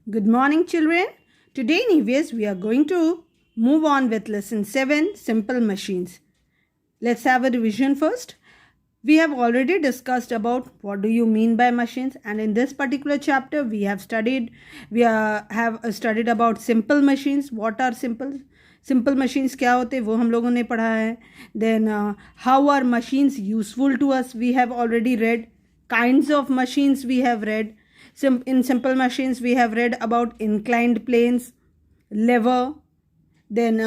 Good morning, children. Today in EVS, we are going to move on with lesson 7, Simple Machines. Let's have a revision first. We have already discussed about what do you mean by machines, and in this particular chapter, we have studied about simple machines. What are simple machines? क्या होते वो हम लोगों ने पढ़ा है. Then how are machines useful to us? We have already read. Kinds of machines we have read. In simple machines, we have read about inclined planes, lever. Then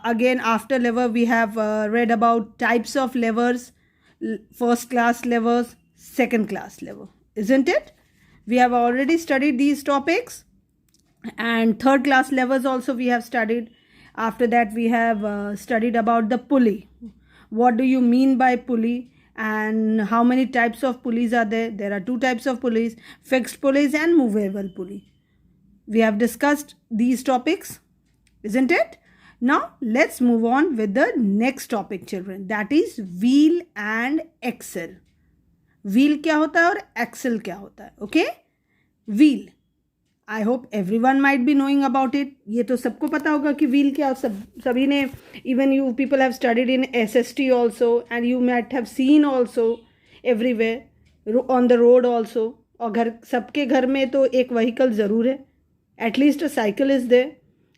again, after lever, we have read about types of levers, first class levers, second class lever, isn't it? We have already studied these topics, and third class levers also we have studied. After that, we have studied about the pulley. What do you mean by pulley? And how many types of pulleys are there? There are two types of pulleys, fixed pulleys and movable pulley. We have discussed these topics, isn't it? Now let's move on with the next topic, children. That is wheel and axle. Wheel क्या होता है और axle क्या होता है? Okay? Wheel. I hope everyone might be knowing about it. ये तो सबको पता होगा कि wheel क्या. सभी ने, even you people have studied in SST also, and you might have seen also everywhere on the road also. और सबके घर में तो एक vehicle ज़रूर है. At least a cycle is there.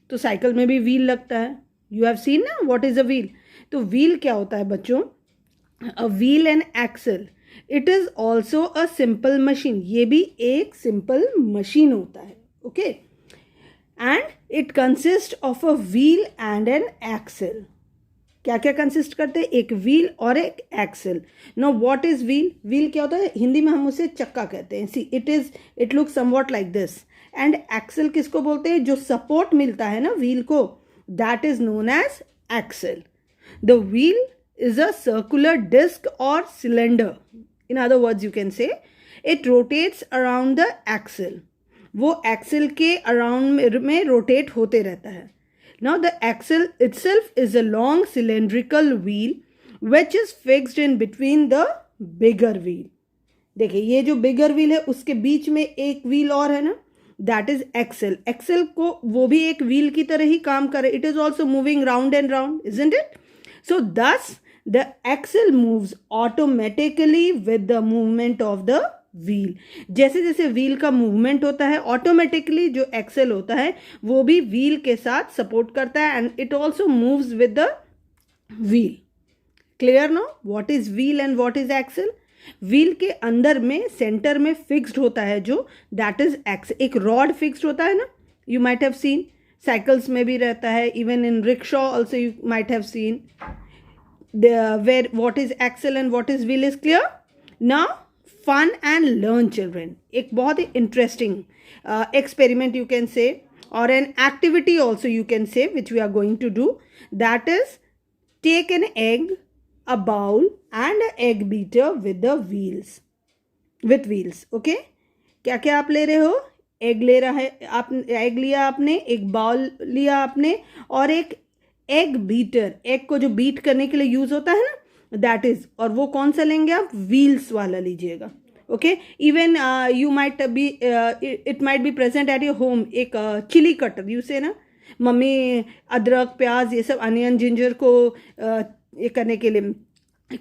तो साइकिल में भी wheel लगता है. You have seen ना what is a wheel? तो wheel क्या होता है बच्चों? A wheel and axle. It is also a simple machine. ये भी एक simple machine होता है. Okay, and it consists of a wheel and an axle. क्या क्या कंसिस्ट करते हैं? एक व्हील और एक axle. No what is wheel? Wheel क्या होता है? हिंदी में हम उसे चक्का कहते हैं. See it looks somewhat like this. And axle किसको बोलते हैं? जो सपोर्ट मिलता है ना व्हील को, that is known as axle. The wheel is a circular disc और cylinder. In other words you can say it rotates around the axle. वो एक्सेल के अराउंड में रोटेट होते रहता है. Now the axle itself is a long cylindrical wheel which is fixed in between the bigger wheel. देखिए ये जो bigger wheel है उसके बीच में एक wheel और है ना, that is axle. Axle को वो भी एक wheel की तरह ही काम करे. It is also moving round and round, isn't it? So thus the axle moves automatically with the movement of the wheel. जैसे जैसे व्हील का मूवमेंट होता है ऑटोमेटिकली जो एक्सेल होता है वो भी व्हील के साथ सपोर्ट करता है. And it also moves with the wheel. Clear no what is wheel and what is axle? व्हील के अंदर में सेंटर में फिक्स्ड होता है जो, दैट इज एक्सेल. एक रॉड फिक्स्ड होता है ना, you might have seen. Cycles में भी रहता है, even in rickshaw also you might have seen. Where what is axle and what is wheel is clear. Now fun and learn, children. एक बहुत ही interesting experiment you can say, or an activity also you can say, which we are going to do. That is, take an egg, a bowl and an egg beater with the wheels. With wheels, okay? क्या क्या आप ले रहे हो? Egg ले रहा है आप, एग लिया आपने, एक बाउल लिया आपने और एक एग बीटर. एग को जो बीट करने के लिए यूज होता है ना, दैट इज. और वो कौन सा लेंगे आप? व्हील्स वाला लीजिएगा. Okay, even you might B it might be present at your home. एक चिली कटर यू से ना, मम्मी अदरक प्याज ये सब अनियन जिंजर को ये करने के लिए,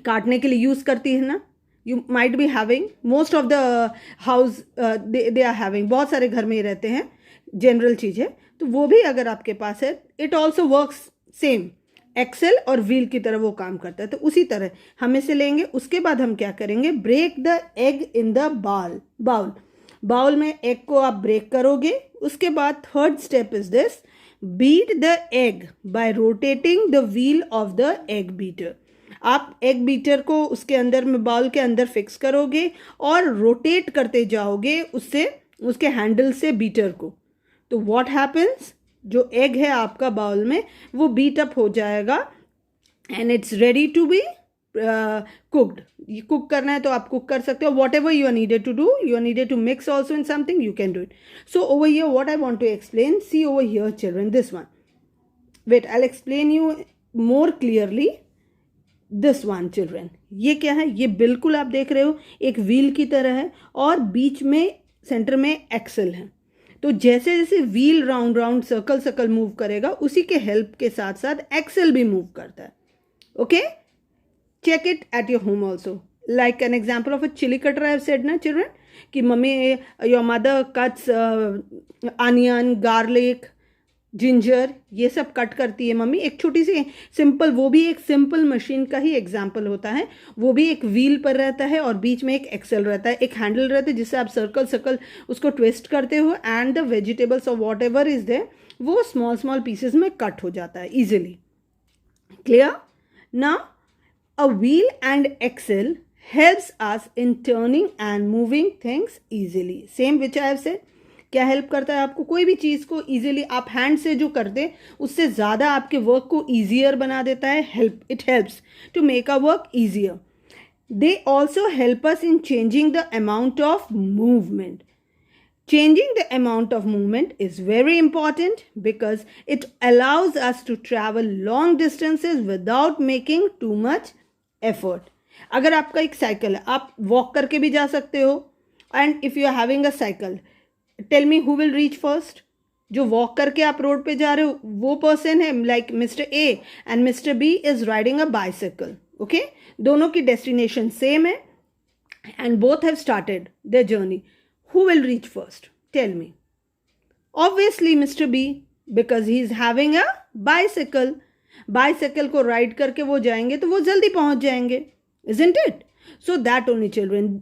काटने के लिए यूज़ करती है ना. You might be having, most of the house they are having. बहुत सारे घर में ही रहते हैं, जनरल चीज़ है. तो वो भी अगर आपके पास है, it also works same. Axle और व्हील की तरह वो काम करता है. तो उसी तरह हम इसे लेंगे. उसके बाद हम क्या करेंगे? Break the egg in the bowl में एग को आप ब्रेक करोगे. उसके बाद third step is this, beat the egg by rotating the wheel of the egg beater. आप एग बीटर को उसके अंदर में, बाउल के अंदर फिक्स करोगे और रोटेट करते जाओगे उससे, उसके हैंडल से बीटर को. तो व्हाट हैपन्स? जो एग है आपका बाउल में वो बीट अप हो जाएगा and it's ready to be cooked. ये कुक करना है तो आप कुक कर सकते हो. Whatever you are needed to do, you are needed to mix also in something, you can do it. So over here what I want to explain, see over here children, this one. Wait, I will explain you more clearly. This one children, ये क्या है? ये बिल्कुल आप देख रहे हो एक व्हील की तरह है और बीच में सेंटर में एक्सेल है. तो जैसे जैसे wheel round round circle circle move करेगा, उसी के हेल्प के साथ साथ एक्सेल भी मूव करता है. Okay, check it at your home also. Like an example of a chili cutter I have said na children, कि mummy your mother cuts onion, garlic, ginger, ये सब कट करती है मम्मी. एक छोटी सी सिंपल, वो भी एक सिंपल मशीन का ही एग्जाम्पल होता है. वो भी एक व्हील पर रहता है और बीच में एक एक्सेल रहता है, एक हैंडल रहता है जिससे आप सर्कल सर्कल उसको ट्विस्ट करते हो एंड द वेजिटेबल्स और वॉट एवर इज देयर वो स्मॉल स्मॉल पीसेस में कट हो जाता है easily. Clear? Now a wheel and axle helps us in turning and moving things easily. Same which I have said. क्या help करता है आपको? कोई भी चीज़ को इजीली आप हैंड से जो करते हैं उससे ज़्यादा आपके वर्क को ईजियर बना देता है. Help, it helps to make a work easier. They also help us in changing the amount of movement. Changing the amount of movement is very important because it allows us to travel long distances without making too much effort. अगर आपका एक cycle है, आप walk करके भी जा सकते हो. And if you are having a cycle, tell me who will reach first? जो वॉक करके आप रोड पे जा रहे हो वो पर्सन है, like mister A, and mister B is riding a bicycle. Okay, दोनों की डेस्टिनेशन सेम है and both have started their journey. Who will reach first? Tell me. Obviously Mr. B, because he is having a bicycle. Bicycle को ride करके वो जाएंगे तो वो जल्दी पहुंच जाएंगे, isn't it? So that only children.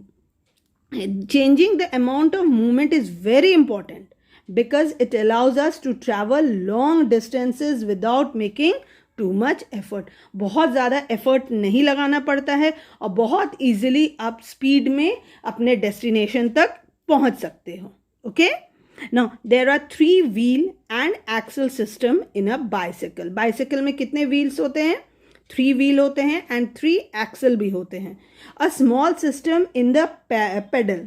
Changing the amount of movement is very important because it allows us to travel long distances without making too much effort. बहुत ज़्यादा effort नहीं लगाना पड़ता है और बहुत easily आप speed में अपने destination तक पहुंच सकते हो. Okay, now there are 3 wheel and axle system in a bicycle. Bicycle में कितने व्हील्स होते हैं? 3 व्हील होते हैं एंड 3 एक्सल भी होते हैं. A small system in the pedal.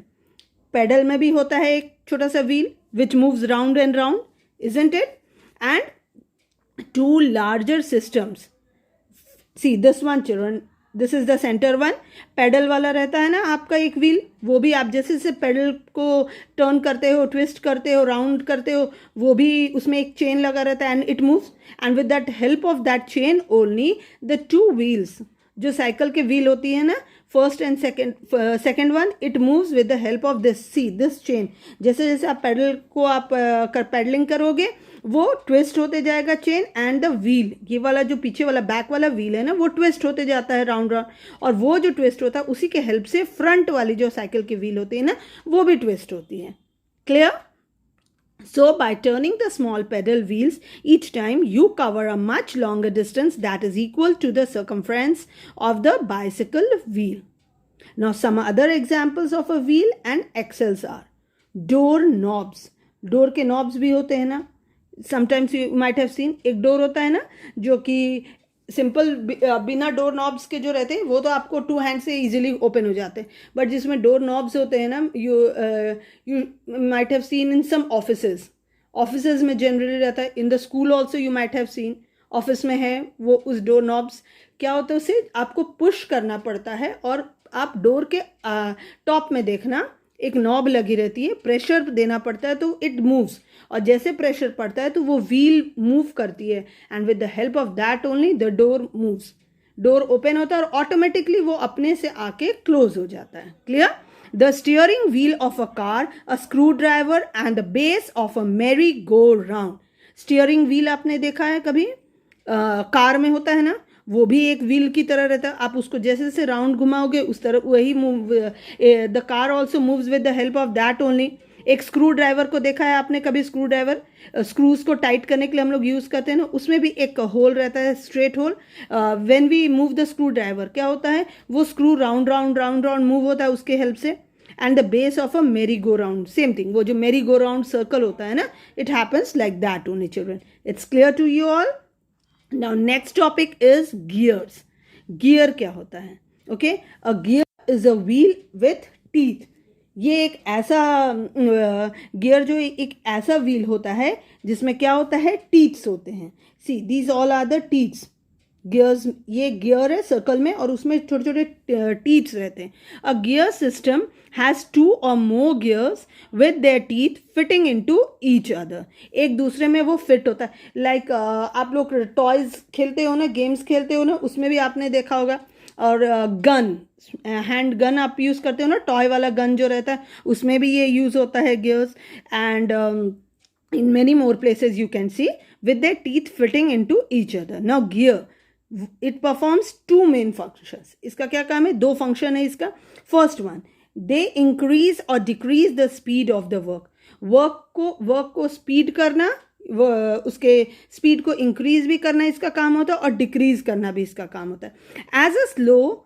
Pedal में भी होता है एक छोटा सा wheel which moves round and round, isn't it? And 2 larger systems. See this one children, this is the centre one. Pedal वाला रहता है ना आपका एक व्हील, वो भी आप जैसे जैसे पेडल को टर्न करते हो, ट्विस्ट करते हो, राउंड करते हो, वो भी उसमें एक चेन लगा रहता है and it moves. And with that help of that chain only the 2 wheels, जो साइकिल के व्हील होती है ना, first and second one, it moves with the help of this, see this chain. जैसे जैसे आप पेडल को आप पेडलिंग करोगे वो ट्विस्ट होते जाएगा चेन एंड द व्हील, ये वाला जो पीछे वाला बैक वाला व्हील है ना वो ट्विस्ट होते जाता है राउंड राउंड, और वो जो ट्विस्ट होता है उसी के हेल्प से फ्रंट वाली जो साइकिल की व्हील होती है ना वो भी ट्विस्ट होती है. Clear? So by turning the small pedal wheels each time you cover a much longer distance that is equal to the circumference of the bicycle wheel. Now some other examples of a wheel and axles are door knobs. Door के knobs भी होते हैं ना, sometimes you might have scene. एक door होता है ना जो कि सिंपल बिना डोर नॉब्स के जो रहते हैं वो तो आपको 2 हैंड से इजीली ओपन हो जाते हैं, बट जिसमें डोर नॉब्स होते हैं ना, you might have seen in some offices में जनरली रहता है. In the school also you might have seen, office में है वो उस डोर नॉब्स. क्या होता है, उसे आपको पुश करना पड़ता है और आप डोर के टॉप में देखना एक नॉब लगी रहती है, प्रेशर देना पड़ता है तो इट मूव्स, और जैसे प्रेशर पड़ता है तो वो व्हील मूव करती है and with the help of that only the door moves. Door open होता है और ऑटोमेटिकली वो अपने से आके क्लोज हो जाता है. Clear? The steering wheel of a car, a screw driver and the base of a merry go round. Steering wheel आपने देखा है कभी? कार में होता है ना, वो भी एक व्हील की तरह रहता है. आप उसको जैसे जैसे राउंड घुमाओगे उस तरह वही move, the car also moves with the help of that only. एक स्क्रू ड्राइवर को देखा है आपने कभी? स्क्रू ड्राइवर स्क्रूज को टाइट करने के लिए हम लोग यूज़ करते हैं ना, उसमें भी एक होल रहता है, straight hole. When we move the screwdriver क्या होता है, वो screw round round round round move होता है उसके हेल्प से. And the base of a merry go round, same thing, वो जो मेरी गो राउंड सर्कल होता है ना, it happens like that only children. It's clear to you all? Now next topic is gears. Gear क्या होता है? Okay, a gear is a wheel with teeth. ये एक ऐसा गियर जो एक ऐसा व्हील होता है जिसमें क्या होता है, टीथ्स होते हैं. See these all are the teeths. Gears, ये गियर है सर्कल में और उसमें छोटे छोटे टीथ्स रहते हैं. A gear system has 2 or more gears with their teeth fitting into each other. एक दूसरे में वो फिट होता है. लाइक आप लोग टॉयज खेलते हो ना, गेम्स खेलते हो ना, उसमें भी आपने देखा होगा. और गन, हैंड गन आप यूज़ करते हो ना, टॉय वाला गन जो रहता है, उसमें भी ये यूज़ होता है gears. And in many more places you can see with their teeth fitting into each other. Now gear, it performs 2 main functions. इसका क्या काम है? 2 फंक्शन है इसका. First one, they increase or decrease the speed of the work. Work को speed करना, उसके speed को इंक्रीज भी करना इसका काम होता है और डिक्रीज करना भी इसका काम होता है. As a slow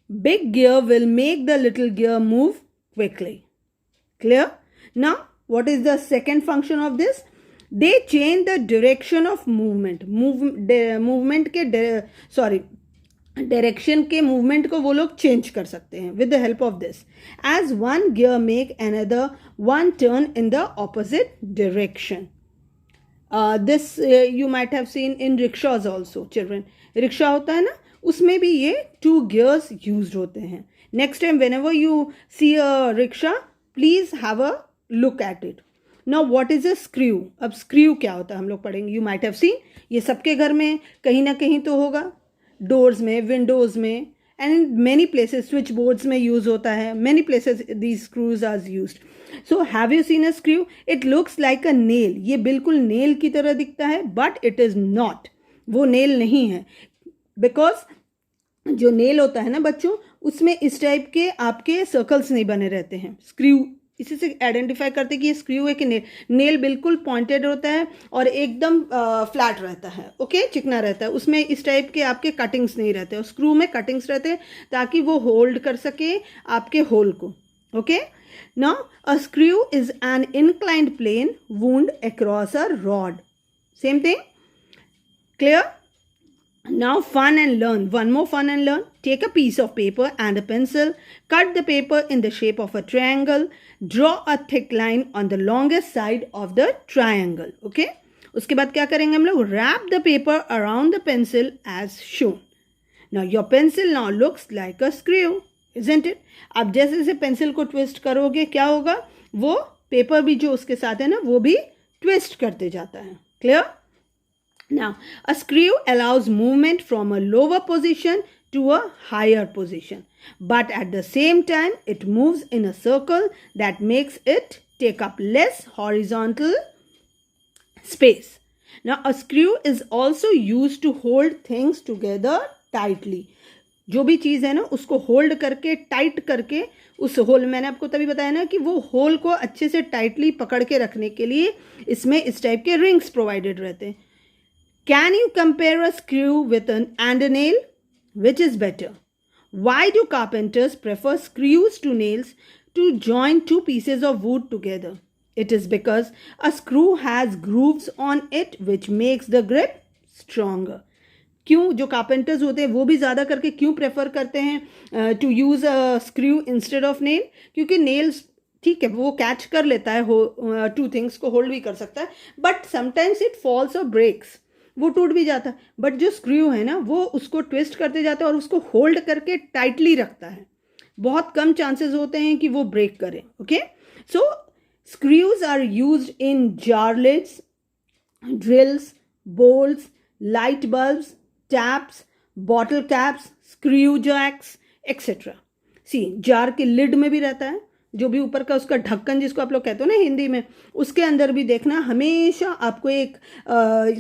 big gear will make the little gear move quickly. Clear? Now what is the second function of this? They change the direction of movement. movement के डायरेक्शन के मूवमेंट को वो लोग चेंज कर सकते हैं with the help of this. As one gear make another one turn in the opposite direction. This you might have seen in rickshaws also, children. Rickshaw होता है ना, उसमें भी ये 2 gears used होते हैं. Next time whenever you see a rickshaw, please have a look at it. Now what is a screw? अब screw क्या होता है हम लोग पढ़ेंगे. You might have seen, ये सबके घर में कहीं ना कहीं तो होगा. डोर्स में, विंडोज़ में, and in many places switch boards में यूज़ होता है. Many places these screws are used. So have you seen a screw? It looks like a nail. ये बिल्कुल नेल की तरह दिखता है, बट इट इज़ नॉट. वो नेल नहीं है. बिकॉज जो नेल होता है ना बच्चों, उसमें इस टाइप के आपके सर्कल्स नहीं बने रहते हैं. स्क्रू इसी से आइडेंटिफाई करते कि ये स्क्रू है कि नेल. नेल बिल्कुल पॉइंटेड होता है और एकदम फ्लैट रहता है. ओके, चिकना रहता है. उसमें इस टाइप के आपके कटिंग्स नहीं रहते. और स्क्रू में कटिंग्स रहते हैं ताकि वो होल्ड कर सके आपके होल को. Okay, now a screw is an inclined plane wound across a rod. Same thing. Clear? Now fun and learn. One more fun and learn. Take a piece of paper and a pencil. Cut the paper in the shape of a triangle. Draw a thick line on the longest side of the triangle. Okay? उसके बाद क्या करेंगे हम लोग? Wrap the paper around the pencil as shown. Now your pencil now looks like a screw, isn't it? अब जैसे जैसे pencil को ट्विस्ट करोगे क्या होगा? वो पेपर भी जो उसके साथ है ना, वो भी ट्विस्ट करते जाता है. Clear? Now, a screw allows movement from a lower position to a higher position, but at the same time, it moves in a circle that makes it take up less horizontal space. Now, a screw is also used to hold things together tightly. जो भी चीज़ है ना, उसको hold करके, tight करके, उस whole, मैंने आपको तभी बताया ना कि वो होल को अच्छे से टाइटली पकड़ के रखने के लिए इसमें इस टाइप के रिंग्स प्रोवाइडेड रहते हैं. Can you compare a screw with and a nail? Which is better? Why do carpenters prefer screws to nails to join 2 pieces of wood together? It is because a screw has grooves on it which makes the grip stronger. क्यों जो carpenters होते हैं वो भी ज़्यादा करके क्यों prefer करते हैं to use a screw instead of nail? क्योंकि नेल्स ठीक है वो कैच कर लेता है, 2 थिंग्स को होल्ड भी कर सकता है, बट समटाइम्स इट फॉल्स और ब्रेक्स, वो टूट भी जाता है. बट जो स्क्रू है ना, वो उसको ट्विस्ट करते जाता है और उसको होल्ड करके टाइटली रखता है. बहुत कम चांसेस होते हैं कि वो ब्रेक करे. Okay, so screws are used in jar lids, drills, bolts, light bulbs, taps, bottle caps, screw jacks etcetera. See, jar के लिड में भी रहता है, जो भी ऊपर का उसका ढक्कन जिसको आप लोग कहते हो ना हिंदी में, उसके अंदर भी देखना हमेशा आपको एक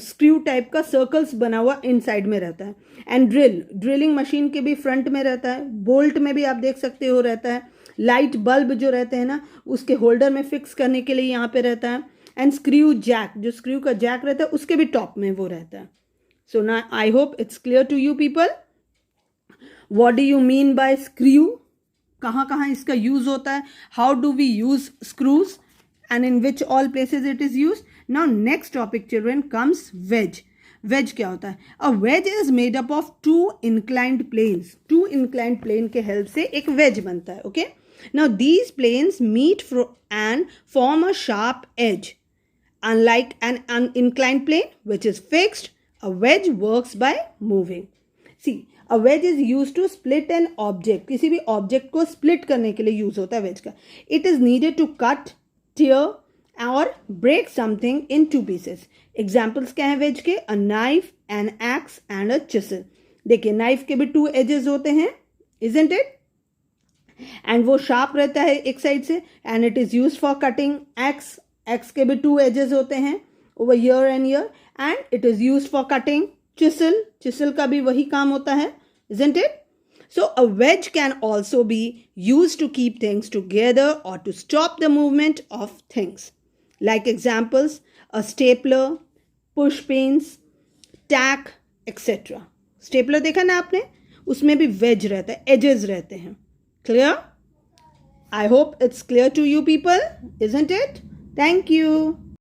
स्क्रू टाइप का सर्कल्स बना हुआ इनसाइड में रहता है. एंड ड्रिलिंग मशीन के भी फ्रंट में रहता है. बोल्ट में भी आप देख सकते हो रहता है. लाइट बल्ब जो रहते हैं ना, उसके होल्डर में फिक्स करने के लिए यहाँ पे रहता है. एंड स्क्रू जैक, जो स्क्रू का जैक रहता है उसके भी टॉप में वो रहता है. सो ना I hope it's clear to you people. What do you mean by screw? कहाँ कहाँ इसका यूज़ होता है? How do we use screws and in which all places it is use? Now next topic children comes wedge. Wedge क्या होता है? A wedge is made up of 2 inclined planes. 2 inclined plane के help से एक wedge बनता है. Okay, now these planes meet and form a sharp edge. Unlike an inclined plane which is fixed, a wedge works by moving. See a wedge is use to split an object, किसी भी object को split करने के लिए use होता है wedge का. It is needed to cut, tear और break something in 2 pieces. Examples क्या है वेज के? A knife, an axe and a chisel. देखिए नाइफ के भी 2 एजेस होते हैं, इजंट इट? एंड वो शार्प रहता है एक साइड से, and it is use for cutting. Axe के भी 2 एजेस होते हैं over here and here, and it is use for cutting. चिसल का भी वही काम होता है, isn't it? So a wedge can also be used to keep things together or to stop the movement of things. Like examples, a stapler, push pins, tack, etc. Stapler देखा ना आपने? उसमें भी wedge रहता है, edges रहते हैं. Clear? I hope it's clear to you people, isn't it? Thank you.